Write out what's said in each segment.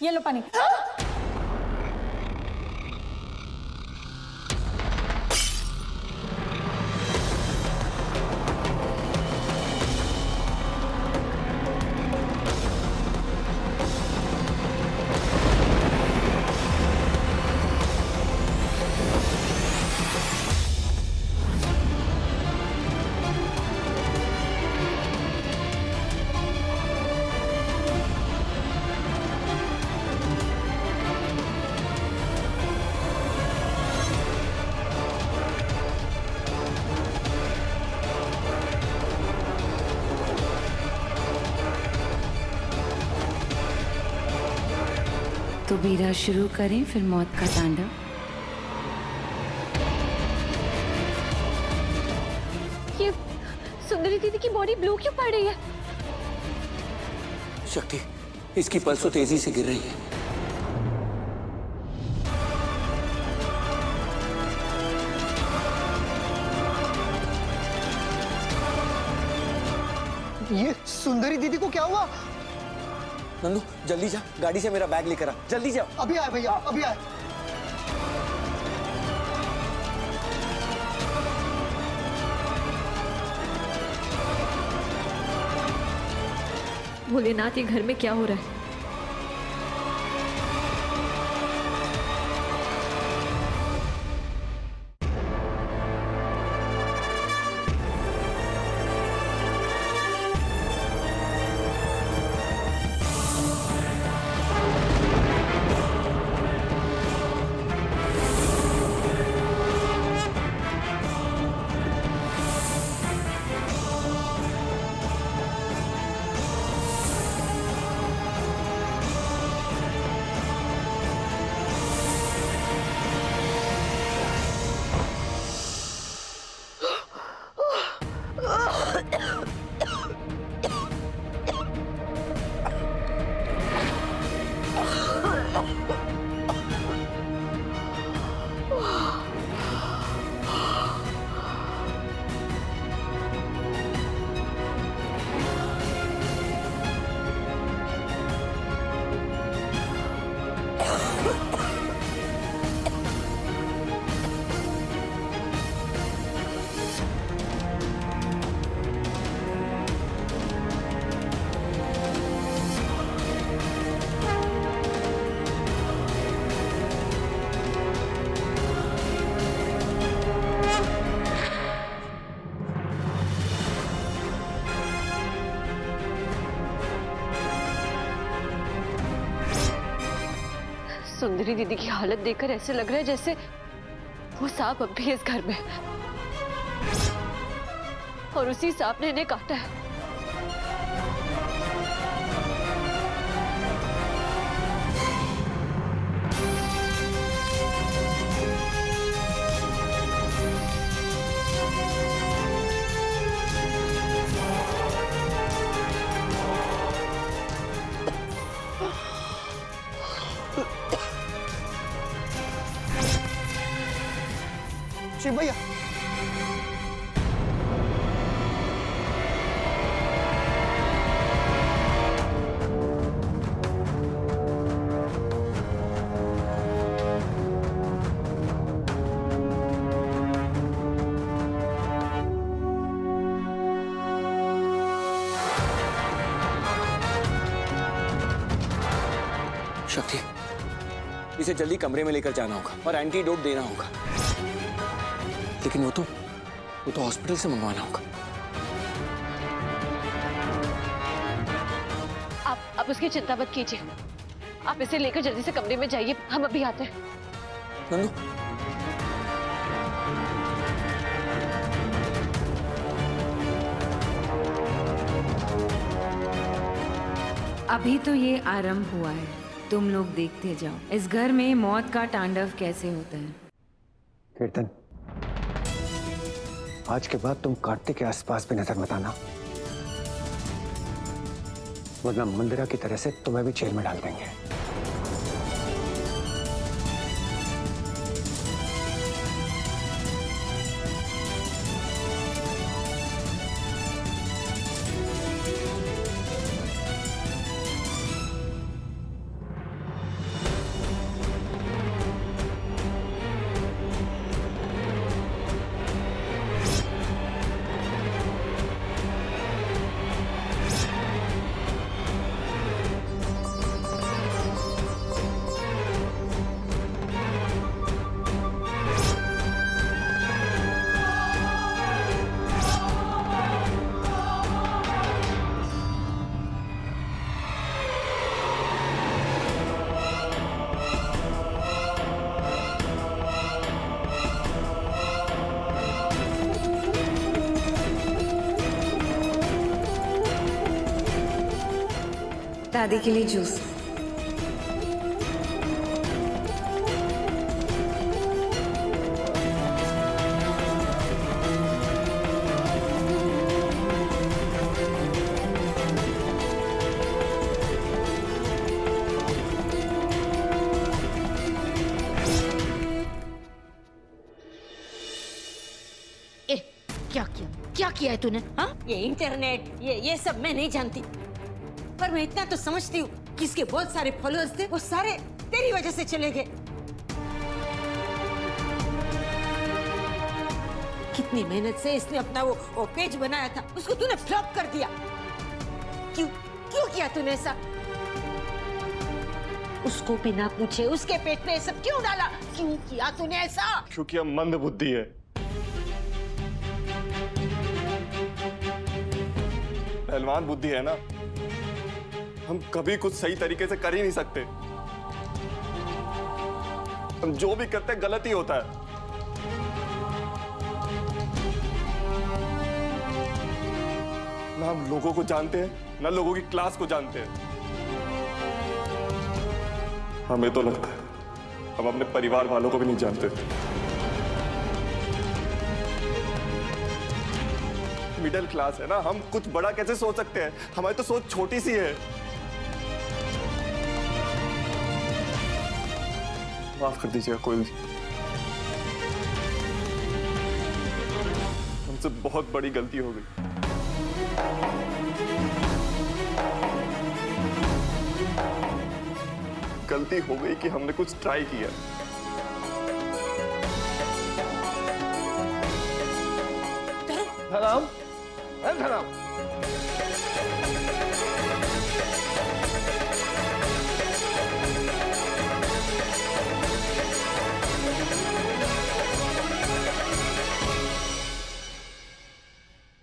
ये लो पानी। तो बीरा शुरू करें फिर मौत का तांडव। ये सुंदरी दीदी की बॉडी ब्लू क्यों पड़ रही है? शक्ति, इसकी पल्स तो तेजी से गिर रही है। ये सुंदरी दीदी को क्या हुआ? नंदू जल्दी जा, गाड़ी से मेरा बैग लेकर आ, जल्दी जा। अभी आए भैया, अभी आए। भोलेनाथ, ये घर में क्या हो रहा है? सुंदरी दीदी की हालत देखकर ऐसे लग रहा है जैसे वो सांप अब भी इस घर में है और उसी सांप ने इन्हें काटा है। शिव भैया, शक्ति, इसे जल्दी कमरे में लेकर जाना होगा और एंटीडोट देना होगा, लेकिन वो तो हॉस्पिटल से मंगवाना होगा। आप उसकी चिंता मत कीजिए, आप इसे लेकर जल्दी से कमरे में जाइए, हम अभी आते हैं। नंदू, अभी तो ये आरंभ हुआ है, तुम लोग देखते जाओ इस घर में मौत का तांडव कैसे होता है। कीर्तन, आज के बाद तुम कार्तिक के आसपास भी नजर मत आना, वरना मंदिरा की तरह से तुम्हें भी जेल में डाल देंगे। दादी के लिए जूस। क्या किया है तूने? हाँ, ये इंटरनेट ये सब मैं नहीं जानती, पर मैं इतना तो समझती हूँ कि इसके बहुत सारे फॉलोअर्स थे, वो सारे तेरी वजह से चले गए। कितनी मेहनत से इसने अपना वो पेज बनाया था, उसको तूने फ्लॉप कर दिया। क्यों किया तूने ऐसा? उसको बिना पूछे उसके पेट में सब क्यों डाला? क्यों किया तूने ऐसा? क्योंकि हम मंद बुद्धि है। पहलवान बुद्धि है ना, हम कभी कुछ सही तरीके से कर ही नहीं सकते। हम जो भी करते हैं गलत ही होता है। ना हम लोगों को जानते हैं, ना लोगों की क्लास को जानते हैं। हमें तो लगता है हम अपने परिवार वालों को भी नहीं जानते। मिडिल क्लास है ना, हम कुछ बड़ा कैसे सोच सकते हैं? हमारी तो सोच छोटी सी है। माफ कर दीजिएगा कोयल जी, हमसे बहुत बड़ी गलती हो गई। गलती हो गई कि हमने कुछ ट्राई किया। धराम, धराम।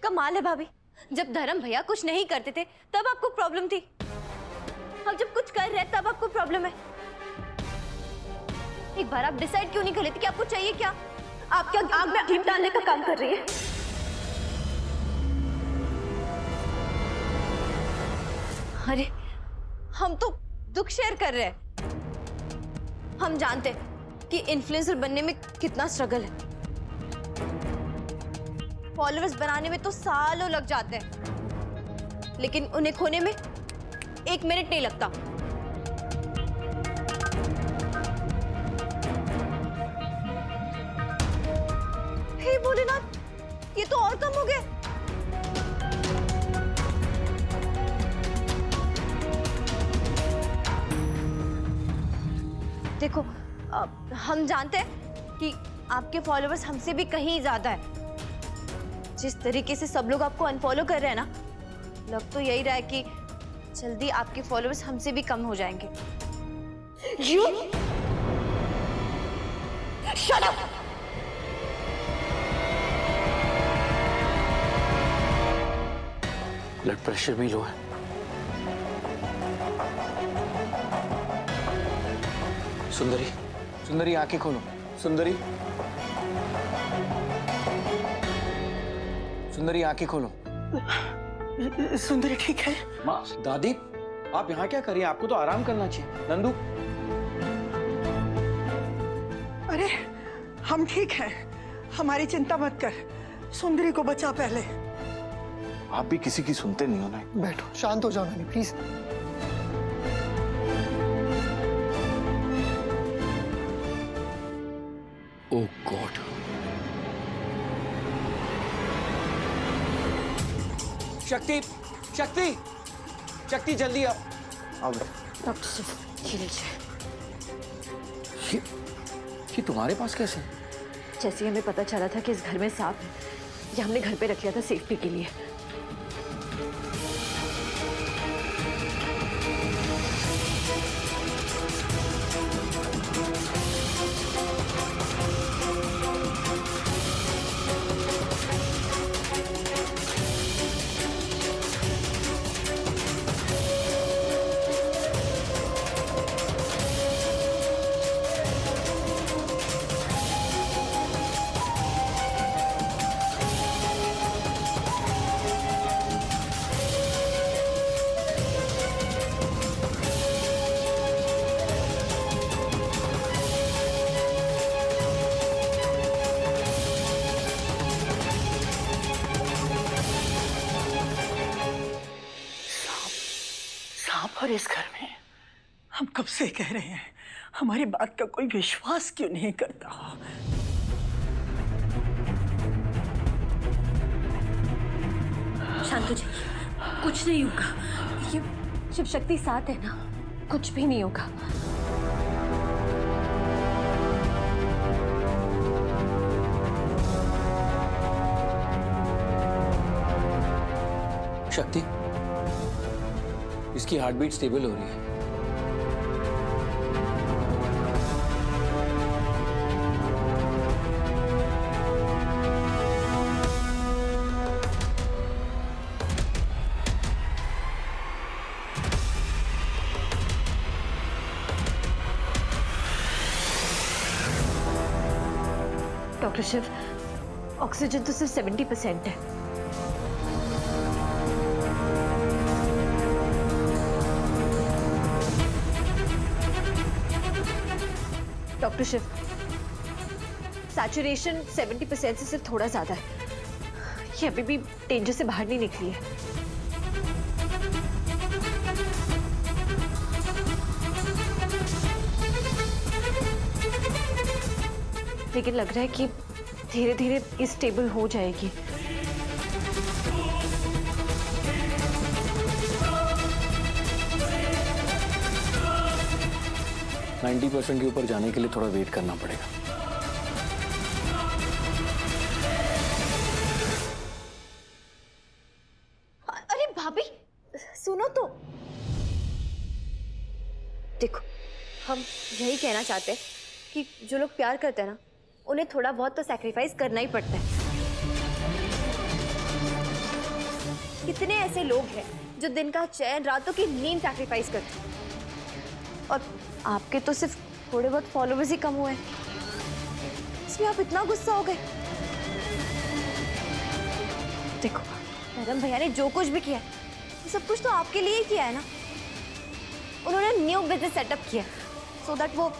कमाल है भाभी, जब धर्म भैया कुछ नहीं करते थे तब आपको प्रॉब्लम थी, अब जब कुछ कर रहे हैं तब आपको प्रॉब्लम है। एक बार आप डिसाइड क्यों नहीं कर लेते कि आपको चाहिए क्या? आप क्या आग में घी डालने का काम कर रही है? अरे हम तो दुख शेयर कर रहे हैं। हम जानते हैं कि इन्फ्लुएंसर बनने में कितना स्ट्रगल है। फॉलोअर्स बनाने में तो सालों लग जाते हैं, लेकिन उन्हें खोने में 1 मिनट नहीं लगता। हे भोलेनाथ, ये तो और कम हो गए। देखो, हम जानते हैं कि आपके फॉलोअर्स हमसे भी कहीं ज्यादा है। जिस तरीके से सब लोग आपको अनफॉलो कर रहे हैं ना, लग तो यही रहा है कि जल्दी आपके फॉलोअर्स हमसे भी कम हो जाएंगे। You? Shut up! Blood pressure भी लो है। सुंदरी, सुंदरी आंखें खोलो। सुंदरी, सुंदरी आंखें खोलो। सुंदरी ठीक है? माँ, दादी, आप यहाँ क्या कर रही हैं? आपको तो आराम करना चाहिए। नंदू, अरे हम ठीक हैं, हमारी चिंता मत कर। सुंदरी को बचा पहले। आप भी किसी की सुनते नहीं हो ना। बैठो, शांत हो जाओ नानी प्लीज। ओह गॉड, शक्ति, शक्ति, शक्ति जल्दी आओ। अब ये तुम्हारे पास कैसे? जैसे हमें पता चला था कि इस घर में सांप है, ये हमने घर पे रख लिया था सेफ्टी के लिए। और इस घर में हम कब से कह रहे हैं, हमारी बात का कोई विश्वास क्यों नहीं करता? शांत हो जाइए, कुछ नहीं होगा। ये शिव शक्ति साथ है ना, कुछ भी नहीं होगा। शक्ति, इसकी हार्ट बीट स्टेबल हो रही है। डॉक्टर शिव, ऑक्सीजन तो सिर्फ 70% है। डॉक्टर शिव, सैचुरेशन 70% से सिर्फ थोड़ा ज्यादा है। ये अभी भी डेंजर से बाहर नहीं निकली है। लेकिन लग रहा है कि धीरे धीरे ये स्टेबल हो जाएगी। नाइन्टी 90% के ऊपर जाने के लिए थोड़ा वेट करना पड़ेगा। अरे भाभी, सुनो तो। देखो, हम यही कहना चाहते हैं कि जो लोग प्यार करते हैं ना, उन्हें थोड़ा बहुत तो सैक्रिफाइस करना ही पड़ता है। कितने ऐसे लोग हैं जो दिन का चैन, रातों की नींद सैक्रिफाइस करते हैं, और आपके तो सिर्फ थोड़े बहुत फॉलोवर्स ही कम हुए हैं, इसमें आप इतना गुस्सा हो गए। देखो, धर्म भैया ने जो कुछ भी किया है, ये सब कुछ तो आपके लिए ही किया है ना। उन्होंने न्यू बिजनेस सेटअप किया सो दैट वो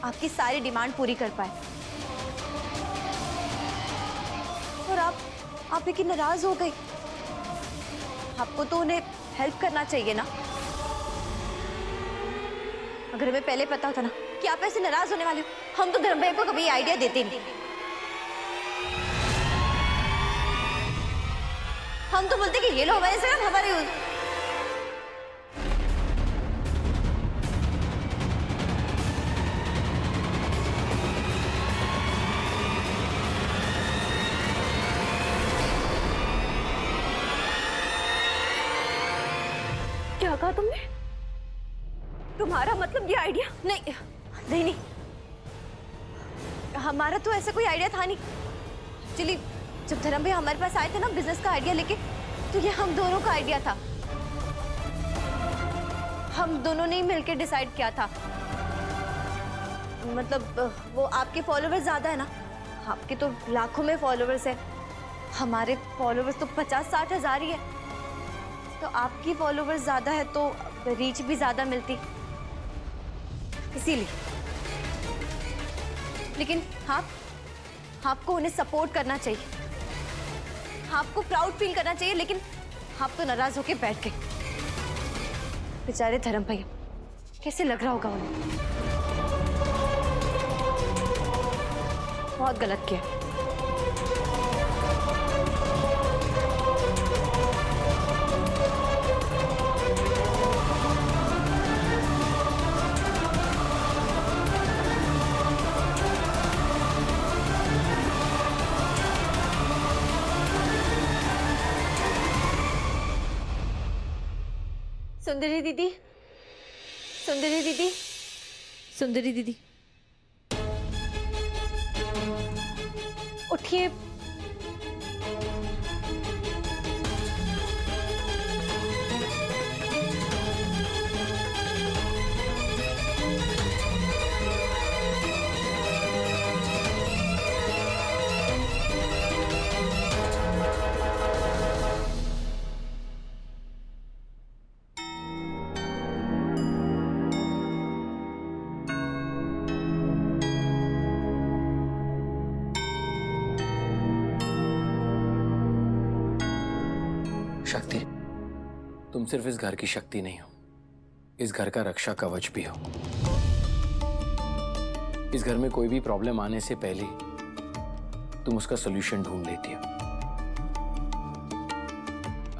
आपकी सारी डिमांड पूरी कर पाए, और आप लेकिन नाराज हो गई। आपको तो उन्हें हेल्प करना चाहिए ना। अगर हमें पहले पता होता ना कि आप ऐसे नाराज होने वाले हो, हम तो धर्म भैया को कभी आइडिया देते नहीं। हम तो बोलते कि ये लो हमारे से हमारे यूज। क्या कहा तुमने? तुम्हारा मतलब ये आइडिया? नहीं नहीं नहीं, हमारा तो ऐसा कोई आइडिया था नहीं। एक्चुअली जब धर्म भैया हमारे पास आए थे ना बिजनेस का आइडिया लेके, तो ये हम दोनों का आइडिया था। हम दोनों ने ही मिलकर डिसाइड किया था। मतलब वो आपके फॉलोवर्स ज्यादा है ना, आपके तो लाखों में फॉलोवर्स है, हमारे फॉलोवर्स तो 50-60 हजार ही है। तो आपकी फॉलोवर्स ज्यादा है तो रीच भी ज्यादा मिलती, इसीलिए। लेकिन आपको उन्हें सपोर्ट करना चाहिए, आपको प्राउड फील करना चाहिए, लेकिन आप तो नाराज होके बैठ गए। बेचारे धर्म भैया, कैसे लग रहा होगा उन्हें? बहुत गलत किया। सुंदरी दीदी, सुंदरी दीदी, सुंदरी दीदी, उठिए। शक्ति, तुम सिर्फ इस घर की शक्ति नहीं हो, इस घर का रक्षा कवच भी हो। इस घर में कोई भी प्रॉब्लम आने से पहले तुम उसका सॉल्यूशन ढूंढ लेती हो।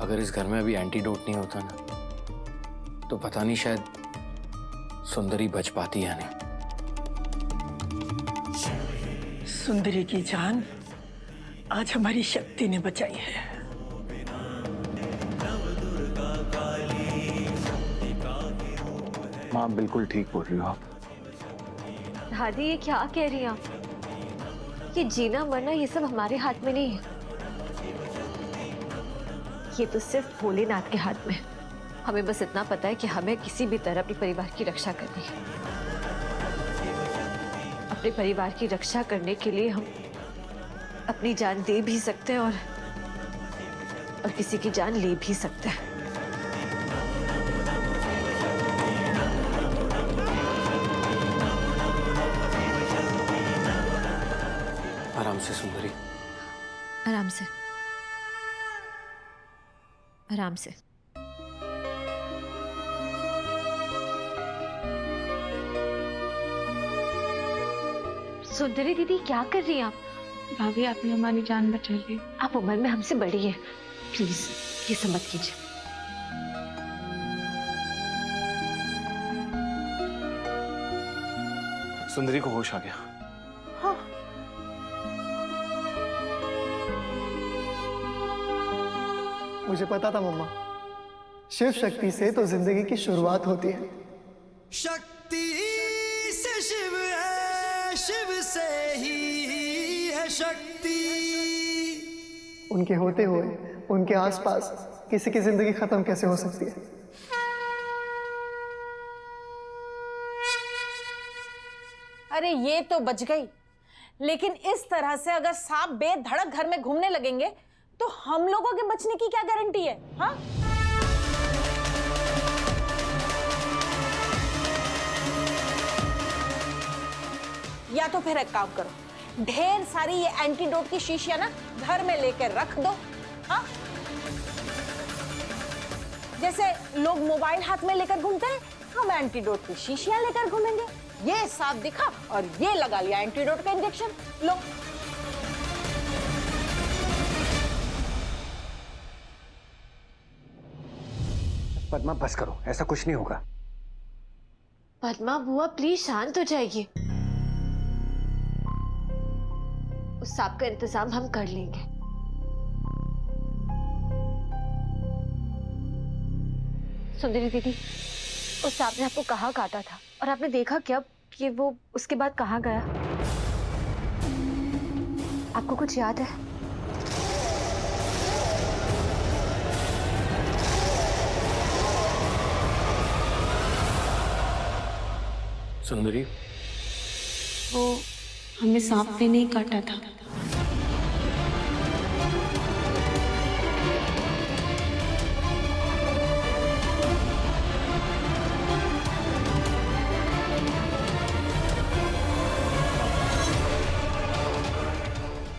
अगर इस घर में अभी एंटीडोट नहीं होता ना, तो पता नहीं शायद सुंदरी बच पाती या नहीं। सुंदरी की जान आज हमारी शक्ति ने बचाई है। माँ बिल्कुल ठीक बोल रही हो आप। दादी ये क्या कह रही हैं आप? ये जीना मरना ये सब हमारे हाथ में नहीं है। ये तो सिर्फ भोलेनाथ के हाथ में है। हमें बस इतना पता है कि हमें किसी भी तरह अपने परिवार की रक्षा करनी है। अपने परिवार की रक्षा करने के लिए हम अपनी जान दे भी सकते हैं और किसी की जान ले भी सकते हैं। आराम से सुंदरी, आराम से, आराम से। सुंदरी दीदी क्या कर रही हैं आप? भाभी आपने हमारी जान बचा ली। आप उम्र में हमसे बड़ी है, प्लीज ये सब मत कीजिए। सुंदरी को होश आ गया। हाँ। मुझे पता था मम्मा, शिव शक्ति से तो जिंदगी की शुरुआत होती है। शक्ति से शिव है, शिव से ही है शक्ति। उनके होते हुए उनके आसपास किसी की जिंदगी खत्म कैसे हो सकती है? अरे ये तो बच गई, लेकिन इस तरह से अगर सांप बेधड़क घर में घूमने लगेंगे तो हम लोगों के बचने की क्या गारंटी है? हाँ? या तो फिर एक काम करो, ढेर सारी ये एंटीडोट की शीशियां ना घर में लेकर रख दो। हाँ? जैसे लोग मोबाइल हाथ में लेकर घूमते हैं, हम एंटीडोट की शीशियां लेकर घूमेंगे। ये सांप दिखा और ये लगा लिया एंटीडोट का इंजेक्शन। लो। पद्मा बस करो, ऐसा कुछ नहीं होगा। पद्मा बुआ प्लीज शांत हो जाइए। उस सांप का इंतजाम हम कर लेंगे। सुंदरी दीदी, उस सांप ने आपको कहाँ काटा था और आपने देखा क्या कि वो उसके बाद कहाँ गया? आपको कुछ याद है? सुंदरी, वो हमें सांप ने नहीं काटा था।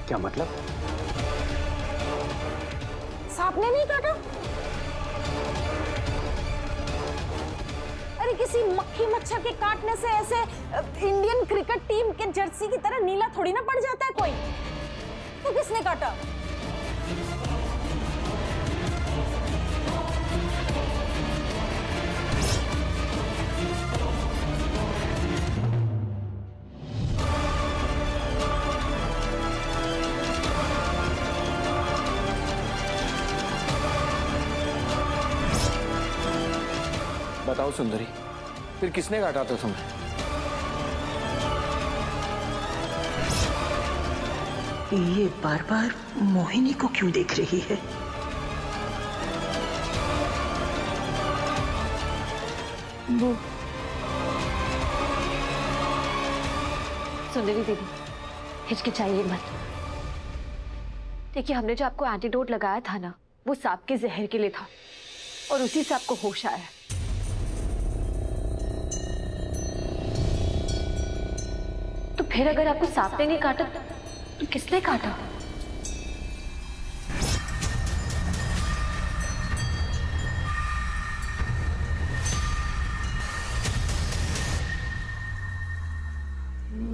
क्या मतलब? सांप ने नहीं काटा? अरे किसी मक्खी मच्छर के काटने से ऐसे इंडियन क्रिकेट टीम के जर्सी की तरह नीला थोड़ी ना पड़ जाता है कोई। तो किसने काटा? बताओ सुंदरी, फिर किसने काटा था तुम्हें? ये बार बार मोहिनी को क्यों देख रही है? वो सुंदरी दीदी, हिचकिचाइए मत। देखिए, हमने जो आपको एंटीडोट लगाया था ना, वो सांप के जहर के लिए था और उसी से आपको होश आया है। तो फिर अगर आपको सांप ने नहीं काटा तो किसने काटा?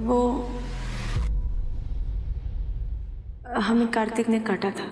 वो हमें कार्तिक ने काटा था।